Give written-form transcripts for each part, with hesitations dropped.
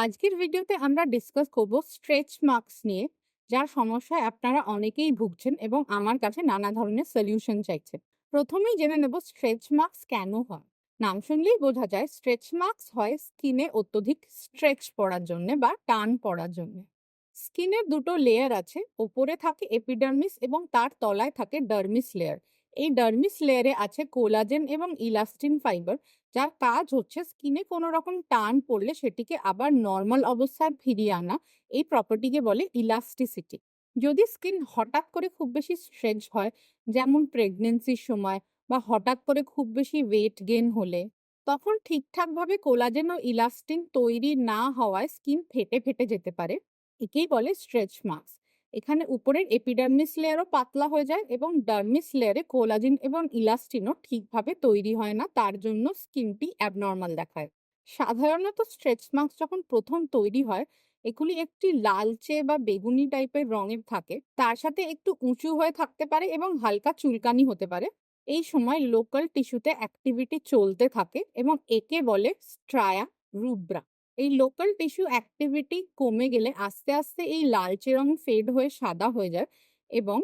আজকের ভিডিওতে আমরা ডিসকাস করব স্ট্রেচ মার্কস নিয়ে, যার সমস্যায় আপনারা অনেকেই ভুগছেন এবং আমার কাছে নানা ধরনের সলিউশন চাইছেন। প্রথমেই জেনে নেব স্ট্রেচ মার্কস কেন হয়। নাম শুনলেই বোঝা যায় স্ট্রেচ মার্কস হয় স্কিনে অত্যধিক স্ট্রেচ পড়ার জন্য বা টান পড়ার জন্য। স্কিনের দুটো লেয়ার আছে, ওপরে থাকে এপিডার্মিস এবং তার তলায় থাকে ডার্মিস লেয়ার। এই ডার্মিস লেয়ারে আছে কোলাজেন এবং ইলাস্টিন ফাইবার, যার কাজ হচ্ছে স্কিনে কোনো রকম টান পড়লে সেটিকে আবার নর্মাল অবস্থায় ফিরিয়ে আনা। এই প্রপার্টিকে বলে ইলাস্টিসিটি। যদি স্কিন হঠাৎ করে খুব বেশি স্ট্রেচ হয়, যেমন প্রেগনেন্সির সময় বা হঠাৎ করে খুব বেশি ওয়েট গেইন হলে, তখন ঠিকঠাকভাবে কোলাজেন ও ইলাস্টিন তৈরি না হওয়ায় স্কিন ফেটে ফেটে যেতে পারে। একেই বলে স্ট্রেচ মার্কস। এখানে উপরের এপিডার্মিস লেয়ারও পাতলা হয়ে যায় এবং ডার্মিস লেয়ারে কোলাজিন এবং ইলাস্টিনও ঠিকভাবে তৈরি হয় না, তার জন্য স্কিনটি অ্যাবনর্মাল দেখায়। সাধারণত স্ট্রেচ মার্কস যখন প্রথম তৈরি হয়, এগুলি একটি লালচে বা বেগুনি টাইপের রঙের থাকে, তার সাথে একটু উঁচু হয়ে থাকতে পারে এবং হালকা চুলকানি হতে পারে। এই সময় লোকাল টিস্যুতে অ্যাক্টিভিটি চলতে থাকে এবং একে বলে স্ট্রায়া রুব্রা। এই লোকাল টিস্যু অ্যাক্টিভিটি কমে গেলে আস্তে আস্তে এই লালচে রং ফেড হয়ে সাদা হয়ে যায় এবং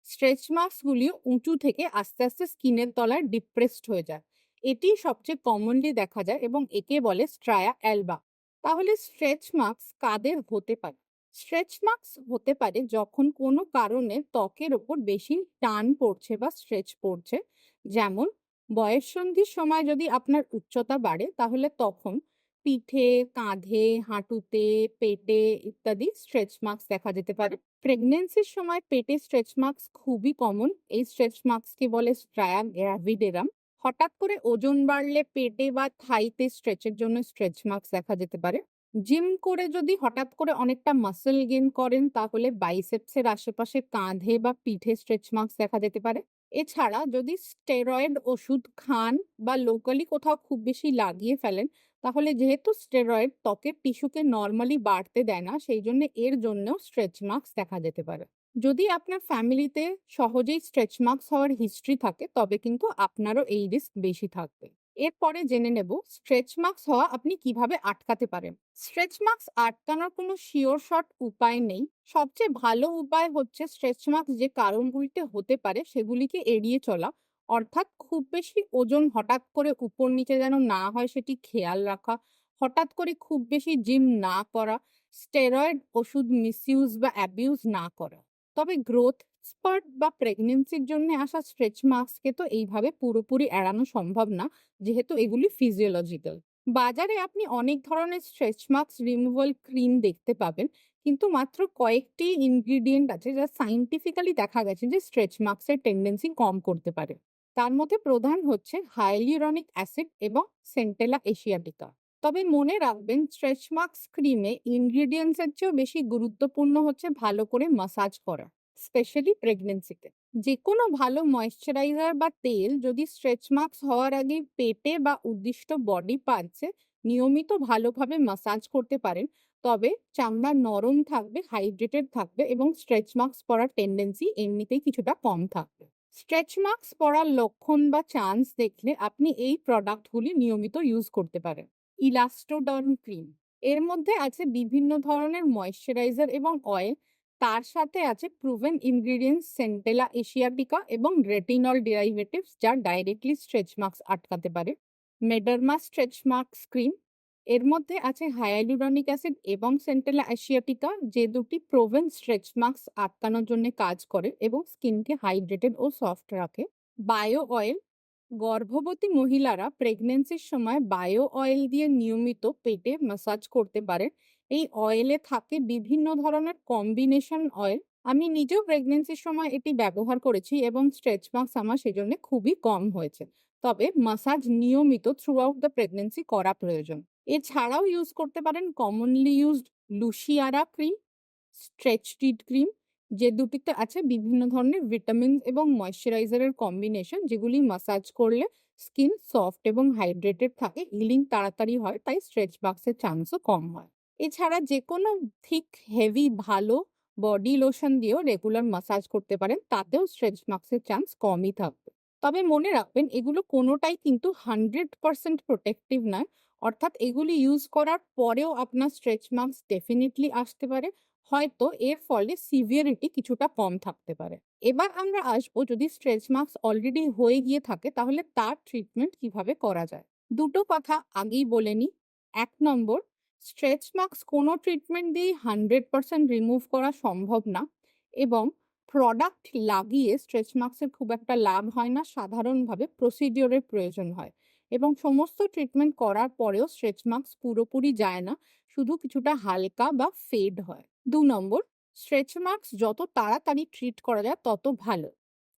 স্ট্রেচ মার্কসগুলিও উঁচু থেকে আস্তে আস্তে স্কিনের তলায় ডিপ্রেসড হয়ে যায়। এটি সবচেয়ে কমনলি দেখা যায় এবং একে বলে স্ট্রায়া অ্যালবা। তাহলে স্ট্রেচ মার্কস কাদের হতে পারে? স্ট্রেচ মার্কস হতে পারে যখন কোনো কারণে ত্বকের ওপর বেশি টান পড়ছে বা স্ট্রেচ পড়ছে। যেমন বয়ঃসন্ধির সময় যদি আপনার উচ্চতা বাড়ে, তাহলে তখন পিঠে, কাঁধে, হাঁটুতে, পেটে ইত্যাদি স্ট্রেচ মার্কস দেখা যেতে পারে। প্রেগন্যান্সির সময় পেটে স্ট্রেচ মার্কস খুবই কমন। এই স্ট্রেচ মার্কসকে বলে স্ট্রায়া গ্র্যাভিডেরাম। হঠাৎ করে ওজন বাড়লে পেটে বা থাইতে স্ট্রেচের জন্য স্ট্রেচ মার্কস দেখা যেতে পারে। জিম করে যদি হঠাৎ করে অনেকটা মাসল গেইন করেন, তাহলে বাইসেপসের আশেপাশে কাঁধে বা পিঠে স্ট্রেচ মার্কস দেখা যেতে পারে। এছাড়া যদি স্টেরয়েড ওষুধ খান বা লোকালি কোথাও খুব বেশি লাগিয়ে ফেলেন, তাহলে যেহেতু স্টেরয়েড ত্বকের টিস্যুকে নরমালি বাড়তে দেয় না, সেই জন্য এর জন্যও স্ট্রেচ মার্কস দেখা যেতে পারে। যদি আপনার ফ্যামিলিতে সহজেই স্ট্রেচ মার্কস হওয়ার হিস্ট্রি থাকে, তবে কিন্তু আপনারও এই রিস্ক বেশি থাকবে। এরপরে জেনে নেব স্ট্রেচ মার্কস হওয়া আপনি কিভাবে আটকাতে পারেন। স্ট্রেচ মার্কস আটকানোর কোনো শিওর শট উপায় নেই। সবচেয়ে ভালো উপায় হচ্ছে স্ট্রেচ মার্কস যে কারণগুলিতে হতে পারে সেগুলিকে এড়িয়ে চলা। অর্থাৎ খুব বেশি ওজন হঠাৎ করে উপর নিচে যেন না হয় সেটি খেয়াল রাখা, হঠাৎ করে খুব বেশি জিম না করা, স্টেরয়েড ওষুধ মিসইউজ বা অ্যাবিউজ না করা। তবে গ্রোথ স্পার্ট বা প্রেগনেন্সির জন্য আসা স্ট্রেচ মার্কসকে তো এইভাবে পুরোপুরি এড়ানো সম্ভব না, যেহেতু এগুলি ফিজিওলজিক্যাল। বাজারে আপনি অনেক ধরনের স্ট্রেচ মার্কস রিমুভাল ক্রিম দেখতে পাবেন, কিন্তু মাত্র কয়েকটি ইনগ্রিডিয়েন্ট আছে যা সাইন্টিফিক্যালি দেখা গেছে যে স্ট্রেচ মার্কসের টেন্ডেন্সি কম করতে পারে। তার মধ্যে প্রধান হচ্ছে হাইলিউরনিক অ্যাসিড এবং সেন্টেলা এশিয়াটিকা। তবে মনে রাখবেন, স্ট্রেচ মার্কস ক্রিমে ইনগ্রিডিয়েন্টস এর চেয়েও বেশি গুরুত্বপূর্ণ হচ্ছে ভালো করে মাসাজ করা, স্পেশালি প্রেগনেন্সিতে। যে কোনো ভালো ময়েশ্চারাইজার বা তেল যদি স্ট্রেচ মার্কস হওয়ার আগে পেটে বা উদ্দিষ্ট বডি পার্টসে নিয়মিত ভালোভাবে মাসাজ করতে পারেন, তবে চামড়া নরম থাকবে, হাইড্রেটেড থাকবে এবং স্ট্রেচ মার্কস পড়ার টেন্ডেন্সি এমনিতেই কিছুটা কম থাকবে। স্ট্রেচ মার্কস পড়ার লক্ষণ বা চান্স দেখলে আপনি এই প্রোডাক্টগুলি নিয়মিত ইউজ করতে পারেন। ইলাস্টোডার্ম ক্রিম, এর মধ্যে আছে বিভিন্ন ধরনের ময়েশ্চারাইজার এবং অয়েল। তার সাথে আছে প্রুভেন ইনগ্রিডিয়েন্টস সেন্টেলা এশিয়াটিকা এবং রেটিনল ডেরিভেটিভস, যা ডাইরেক্টলি স্ট্রেচ মার্কস আটকাতে পারে। মেডারমা স্ট্রেচ মার্কস ক্রিম, এর মধ্যে আছে হায়ালুরনিক অ্যাসিড এবং সেন্টেলা এশিয়াটিকা, যে দুটি প্রোভেন স্ট্রেচ মার্কস আটকানোর জন্য কাজ করে এবং স্কিনকে হাইড্রেটেড ও সফট রাখে। বায়ো অয়েল, গর্ভবতী মহিলারা প্রেগনেন্সির সময় বায়ো অয়েল দিয়ে নিয়মিত পেটে ম্যাসাজ করতে পারেন। এই অয়েলে থাকে বিভিন্ন ধরনের কম্বিনেশন অয়েল। আমি নিজেও প্রেগনেন্সির সময় এটি ব্যবহার করেছি এবং স্ট্রেচ মার্কস আমার সেজন্য খুবই কম হয়েছে। তবে মাসাজ নিয়মিত থ্রু আউট দ্য প্রেগনেন্সি করা প্রয়োজন। এছাড়াও ইউজ করতে পারেন কমনলি ইউজড লুশিয়ারা ক্রিম, স্ট্রেচ টিড ক্রিম, যে দুটিতে আছে বিভিন্ন ধরনের ভিটামিন এবং ময়েশ্চারাইজারের কম্বিনেশন, যেগুলি মাসাজ করলে স্কিন সফট এবং হাইড্রেটেড থাকে, হিলিং তাড়াতাড়ি হয়, তাই স্ট্রেচ মার্কসের চান্সও কম হয়। এছাড়া যে কোনো থিক হেভি ভালো বডি লোশন দিয়েও রেগুলার মাসাজ করতে পারেন, তাতেও স্ট্রেচ মার্কসের চান্স কমই থাকবে। তবে মনে রাখবেন, এগুলো কোনোটাই কিন্তু 100% প্রোটেক্টিভ নয়। অর্থাৎ এগুলি ইউজ করার পরেও আপনার স্ট্রেচ মার্কস ডেফিনিটলি আসতে পারে। হয়তো এর ফলে সিভিয়ারিটি কিছুটা কম থাকতে পারে। এবার আমরা আসবো যদি স্ট্রেচ মার্কস অলরেডি হয়ে গিয়ে থাকে তাহলে তার ট্রিটমেন্ট কিভাবে করা যায়। দুটো কথা আগেই বলে নিই। ১ নম্বর, স্ট্রেচ মার্কস কোনো ট্রিটমেন্ট দিয়েই 100% রিমুভ করা সম্ভব না এবং প্রোডাক্ট লাগিয়ে স্ট্রেচ মার্কসের খুব একটা লাভ হয় না। সাধারণভাবে প্রসিডিওরের প্রয়োজন হয় এবং সমস্ত ট্রিটমেন্ট করার পরেও স্ট্রেচ মার্কস পুরোপুরি যায় না, শুধু কিছুটা হালকা বা ফেড হয়। ২ নম্বর, স্ট্রেচ মার্কস যত তাড়াতাড়ি ট্রিট করা যায় তত ভালো।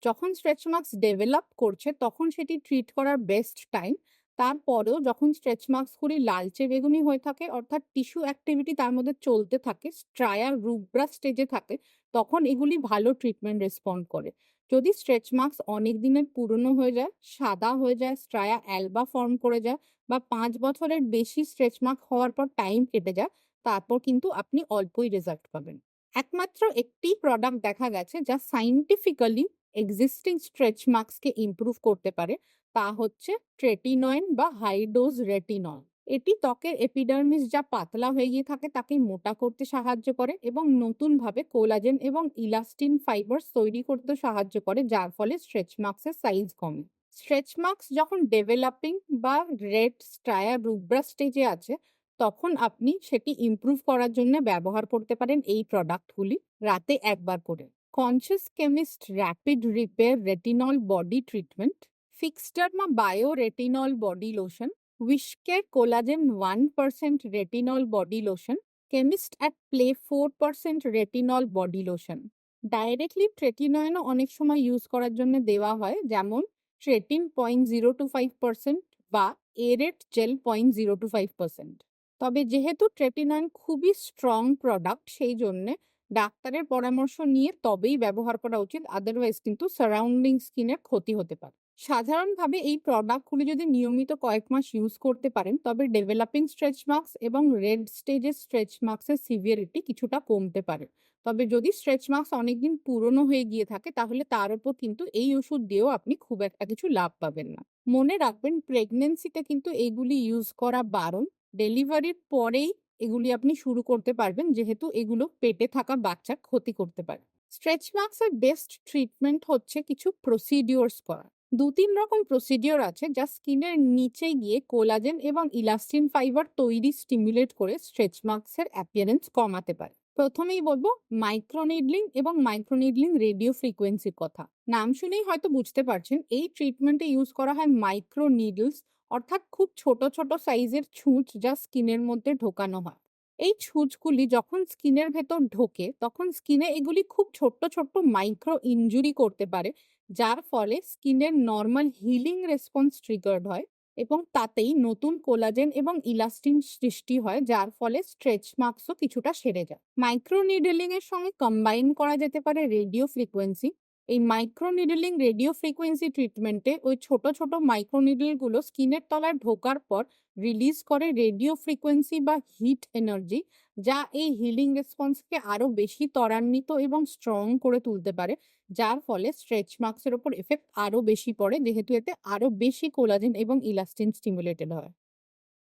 যখন স্ট্রেচ মার্কস ডেভেলপ করছে তখন সেটি ট্রিট করার বেস্ট টাইম। তারপরেও যখন স্ট্রেচ মার্কসগুলি লালচে বেগুনি হয়ে থাকে অর্থাৎ টিস্যু অ্যাক্টিভিটি তার মধ্যে চলতে থাকে, স্ট্রায়া রুব্রা স্টেজে থাকে, তখন এগুলি ভালো ট্রিটমেন্ট রেসপন্ড করে। যদি স্ট্রেচ মার্কস অনেক দিনের পুরনো হয়ে যায়, সাদা হয়ে যায়, স্ট্রায়া অ্যালবা ফর্ম করে যায় বা ৫ বছরের বেশি স্ট্রেচ মার্ক হওয়ার পর টাইম কেটে যায়, তারপর কিন্তু আপনি অল্পই রেজাল্ট পাবেন। একমাত্র একটি প্রোডাক্ট দেখা গেছে যা সায়েন্টিফিক্যালি এক্সিস্টিং স্ট্রেচ মার্কসকে ইমপ্রুভ করতে পারে, তা হচ্ছে ট্রেটিনয়েন বা হাই ডোজ রেটিনল। এটি ত্বকের এপিডার্মিস যা পাতলা হয়ে গিয়ে থাকে তাকে মোটা করতে সাহায্য করে এবং নতুনভাবে কোলাজেন এবং ইলাস্টিন ফাইবারস তৈরি করতে সাহায্য করে, যার ফলে স্ট্রেচ মার্কসের সাইজ কমে। স্ট্রেচ মার্কস যখন ডেভেলপিং বা রেড স্ট্রায়া রুব্রা স্টেজে আছে তখন আপনি সেটি ইমপ্রুভ করার জন্য ব্যবহার করতে পারেন এই প্রোডাক্টগুলি রাতে একবার করে। Conscious chemist rapid repair retinol body treatment, Fixderma bio retinol body lotion, উইশকের collagen 1% retinol body lotion, chemist at play 4% retinol body lotion. Directly ট্রেটিনয়েনও অনেক সময় ইউজ করার জন্য দেওয়া হয়, যেমন ট্রেটিন 0.025% বা এরেট জেল 0.025%। তবে যেহেতু ট্রেটিনয়েন খুবই স্ট্রং প্রোডাক্ট, সেই জন্যে ডাক্তারের পরামর্শ নিয়ে তবেই ব্যবহার করা উচিত, আদারওয়াইজ কিন্তু সারাউন্ডিং স্কিনের ক্ষতি হতে পারে। সাধারণভাবে এই প্রোডাক্টগুলি যদি নিয়মিত কয়েক মাস ইউজ করতে পারেন তবে ডেভেলপিং স্ট্রেচ মার্কস এবং রেড স্টেজের স্ট্রেচ মার্কসের সিভিয়ারিটি কিছুটা কমতে পারে। তবে যদি স্ট্রেচ মার্কস অনেকদিন পুরনো হয়ে গিয়ে থাকে তাহলে তার উপর কিন্তু এই ওষুধ দিয়েও আপনি খুব একটা কিছু লাভ পাবেন না। মনে রাখবেন, প্রেগনেন্সিতে কিন্তু এগুলি ইউজ করা বারণ। ডেলিভারির পরেই এগুলি আপনি শুরু করতে পারবেন, যেহেতু এগুলো পেটে থাকা বাচ্চার ক্ষতি করতে পারে। স্ট্রেচ মার্কসের বেস্ট ট্রিটমেন্ট হচ্ছে কিছু প্রসিডিওরস করা। ২-৩ রকম প্রসিডিওর আছে যা স্কিনের নিচে গিয়ে কোলাজেন এবং ইলাস্টিন ফাইবার তৈরি স্টিমুলেট করে স্ট্রেচ মার্কসের অ্যাপিয়ারেন্স কমাতে পারে। প্রথমেই বলবো মাইক্রোনিডলিং এবং মাইক্রোনিডলিং রেডিও ফ্রিকোয়েন্সির কথা। নাম শুনেই হয়তো বুঝতে পারছেন, এই ট্রিটমেন্টে ইউজ করা হয় মাইক্রো নিডলস, অর্থাৎ খুব ছোট ছোট সাইজের ছুঁচ যা স্কিনের মধ্যে ঢোকানো হয়। এই ছুঁচগুলি যখন স্কিনের ভেতর ঢোকে তখন স্কিনে এগুলি খুব ছোট্ট ছোট্ট মাইক্রো ইনজুরি করতে পারে, যার ফলে স্কিনের নর্মাল হিলিং রেসপন্স ট্রিগার্ড হয় এবং তাতেই নতুন কোলাজেন এবং ইলাস্টিন সৃষ্টি হয়, যার ফলে স্ট্রেচ মার্কসও কিছুটা সেরে যায়। মাইক্রো নিডলিং এর সঙ্গে কম্বাইন করা যেতে পারে রেডিও ফ্রিকোয়েন্সি। এই মাইক্রো নিডলিং রেডিও ফ্রিকোয়েন্সি ট্রিটমেন্টে ওই ছোট ছোট মাইক্রো নিডলগুলো স্কিনের তলায় ঢোকার পর রিলিজ করে রেডিও ফ্রিকোয়েন্সি বা হিট এনার্জি, যা এই হিলিং রেসপন্সকে আরো বেশি ত্বরান্বিত এবং স্ট্রং করে তুলতে পারে, যার ফলে স্ট্রেচ মার্কসের ওপর এফেক্ট আরো বেশি পড়ে, যেহেতু এতে আরো বেশি কোলাজেন এবং ইলাস্টিন স্টিমুলেটেড হয়।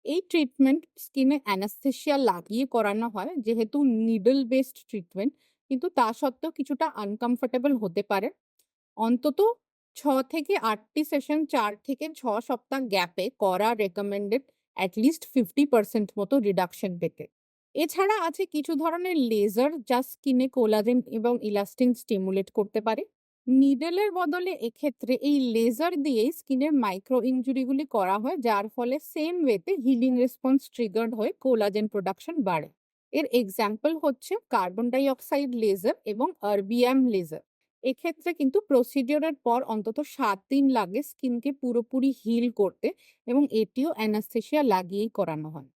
এই ট্রিটমেন্ট স্কিনে অ্যানাস্থেসিয়া লাগিয়ে করানো হয়, যেহেতু নিডল বেসড ট্রিটমেন্ট, কিন্তু তা সত্ত্বেও কিছুটা আনকমফোর্টেবল হতে পারে। অন্তত 6 থেকে 8টি সেশন 4 থেকে 6 সপ্তাহ গ্যাপে করা রেকমেন্ডেড, অ্যাটলিস্ট 50% মতো রিডাকশন পেতে। এছাড়া আছে কিছু ধরনের লেজার যা স্কিনে কোলাজেন এবং ইলাস্টিন স্টিমুলেট করতে পারে। নিডলের বদলে এক্ষেত্রে এই লেজার দিয়েই স্কিনের মাইক্রো ইনজুরিগুলি করা হয়, যার ফলে সেম ওয়েতে হিলিং রেসপন্স ট্রিগার্ড হয়ে কোলাজেন প্রোডাকশন বাড়ে। এর এক্সাম্পল হচ্ছে কার্বন ডাই অক্সাইড লেজার এবং আরবিএম লেজার। এক্ষেত্রে কিন্তু প্রসিডিওরের পর অন্তত 7 দিন লাগে স্কিনকে পুরোপুরি হিল করতে এবং এটিও অ্যানাস্থেসিয়া লাগিয়েই করানো হয়।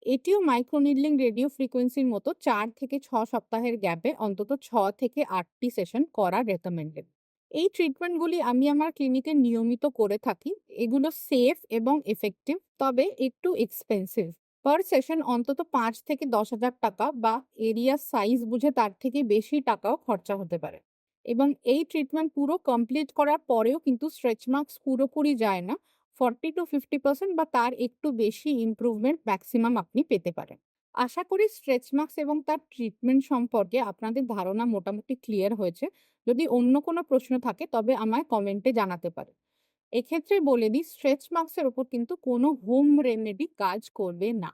এটিও মাইক্রোনিডলিং রেডিও ফ্রিকোয়েন্সির মতো 4 থেকে 6 সপ্তাহের গ্যাপে অন্তত 6 থেকে 8টি সেশন করা রেকমেন্ডেড। এই ট্রিটমেন্টগুলি আমি আমার ক্লিনিকে নিয়মিত করে থাকি। এগুলো সেফ এবং এফেক্টিভ, তবে একটু এক্সপেন্সিভ। পার সেশন অন্তত 5 থেকে 10,000 টাকা বা এরিয়া সাইজ বুঝে তার থেকে বেশি টাকাও খরচা হতে পারে। এবং এই ট্রিটমেন্ট পুরো কমপ্লিট করার পরেও কিন্তু স্ট্রেচ মার্কস পুরোপুরি যায় না। 40-50% বা তার একটু বেশি ইমপ্রুভমেন্ট ম্যাক্সিমাম আপনি পেতে পারেন। আশা করি স্ট্রেচ মার্কস এবং তার ট্রিটমেন্ট সম্পর্কে আপনাদের ধারণা মোটামুটি ক্লিয়ার হয়েছে। যদি অন্য কোনো প্রশ্ন থাকে তবে আমায় কমেন্টে জানাতে পারেন। এক্ষেত্রে বলে দিই, স্ট্রেচ মার্কস এর উপর কিন্তু কোনো হোম রেমেডি কাজ করবে না।